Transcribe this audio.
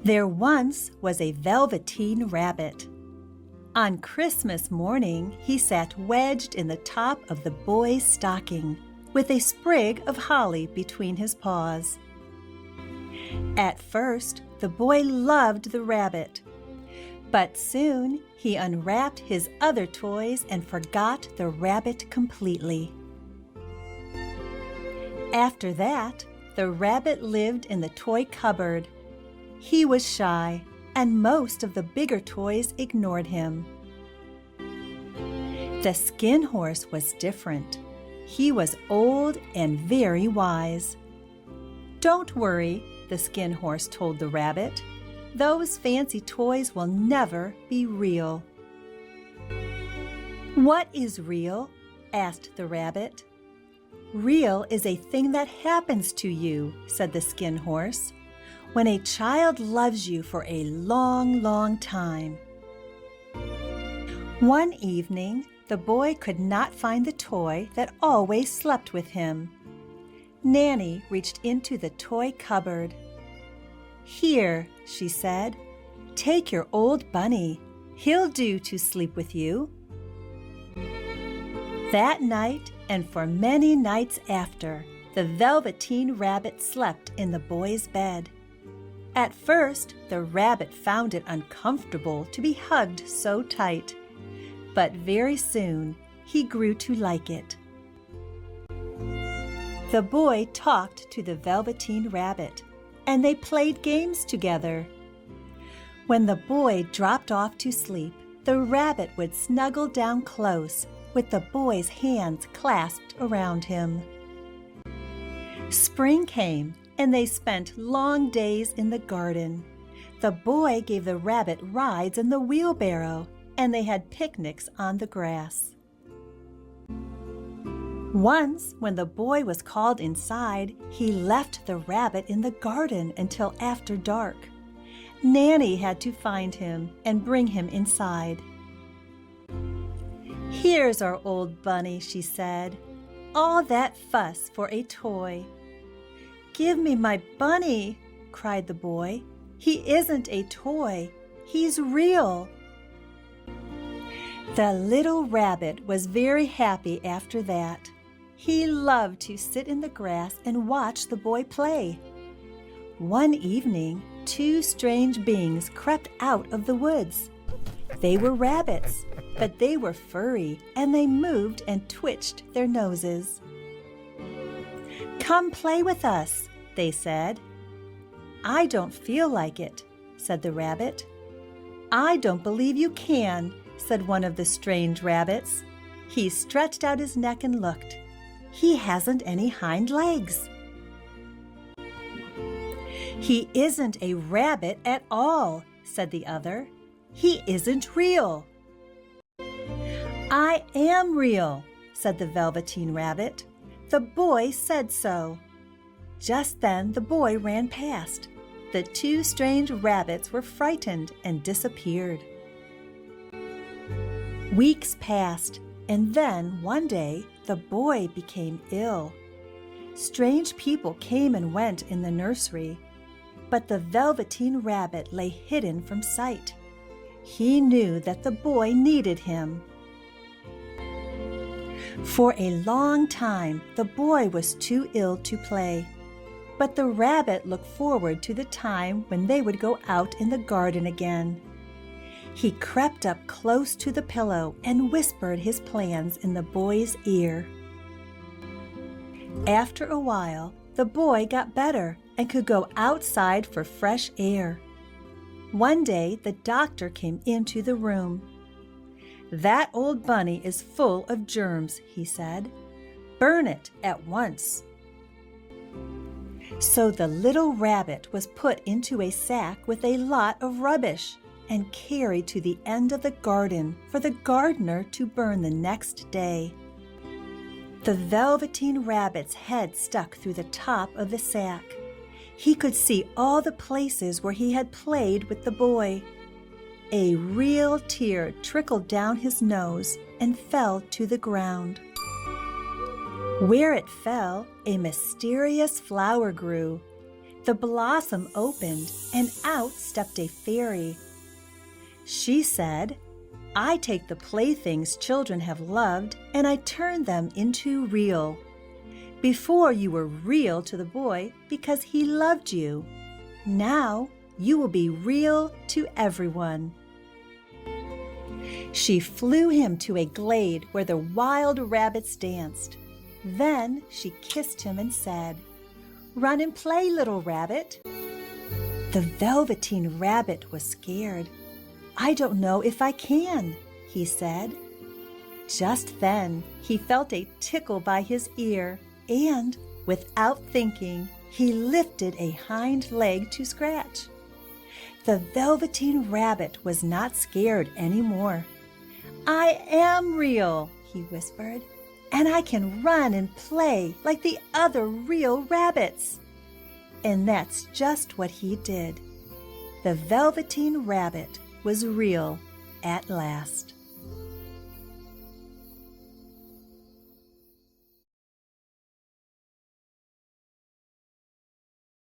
There once was a Velveteen Rabbit. On Christmas morning, he sat wedged in the top of the boy's stocking, with a sprig of holly between his paws. At first, the boy loved the rabbit, but soon he unwrapped his other toys and forgot the rabbit completely. After that, the rabbit lived in the toy cupboard. He was shy, and most of the bigger toys ignored him. The skin horse was different. He was old and very wise. "Don't worry," the skin horse told the rabbit. "Those fancy toys will never be real." "What is real?" asked the rabbit. "Real is a thing that happens to you," said the skin horse, "when a child loves you for a long, long time." One evening, the boy could not find the toy that always slept with him. Nanny reached into the toy cupboard. "Here," she said, "take your old bunny. He'll do to sleep with you." That night, and for many nights after, the Velveteen Rabbit slept in the boy's bed. At first, the rabbit found it uncomfortable to be hugged so tight, but very soon he grew to like it. The boy talked to the Velveteen Rabbit, and they played games together. When the boy dropped off to sleep, the rabbit would snuggle down close, with the boy's hands clasped around him. Spring came, and they spent long days in the garden. The boy gave the rabbit rides in the wheelbarrow, and they had picnics on the grass. Once, when the boy was called inside, he left the rabbit in the garden until after dark. Nanny had to find him and bring him inside. "Here's our old bunny," she said. "All that fuss for a toy." "Give me my bunny," cried the boy. "He isn't a toy. He's real." The little rabbit was very happy after that. He loved to sit in the grass and watch the boy play. One evening, two strange beings crept out of the woods. They were rabbits, but they were furry, and they moved and twitched their noses. "Come play with us," they said. "I don't feel like it," said the rabbit. "I don't believe you can," said one of the strange rabbits. He stretched out his neck and looked. "He hasn't any hind legs." "He isn't a rabbit at all," said the other. "He isn't real." "I am real," said the Velveteen Rabbit. "The boy said so." Just then the boy ran past. The two strange rabbits were frightened and disappeared. Weeks passed, and then one day the boy became ill. Strange people came and went in the nursery, but the Velveteen Rabbit lay hidden from sight. He knew that the boy needed him. For a long time, the boy was too ill to play, but the rabbit looked forward to the time when they would go out in the garden again. He crept up close to the pillow and whispered his plans in the boy's ear. After a while, the boy got better and could go outside for fresh air. One day, the doctor came into the room. "That old bunny is full of germs," he said. "Burn it at once." So the little rabbit was put into a sack with a lot of rubbish and carried to the end of the garden for the gardener to burn the next day. The Velveteen Rabbit's head stuck through the top of the sack. He could see all the places where he had played with the boy. A real tear trickled down his nose and fell to the ground. Where it fell, a mysterious flower grew. The blossom opened, and out stepped a fairy. She said, "I take the playthings children have loved, and I turn them into real. Before you were real to the boy because he loved you. Now you will be real to everyone." She flew him to a glade where the wild rabbits danced. Then she kissed him and said, "Run and play, little rabbit." The Velveteen Rabbit was scared. "I don't know if I can," he said. Just then he felt a tickle by his ear, and, without thinking, he lifted a hind leg to scratch. The Velveteen Rabbit was not scared anymore. "I am real," he whispered, "and I can run and play like the other real rabbits." And that's just what he did. The Velveteen Rabbit was real at last.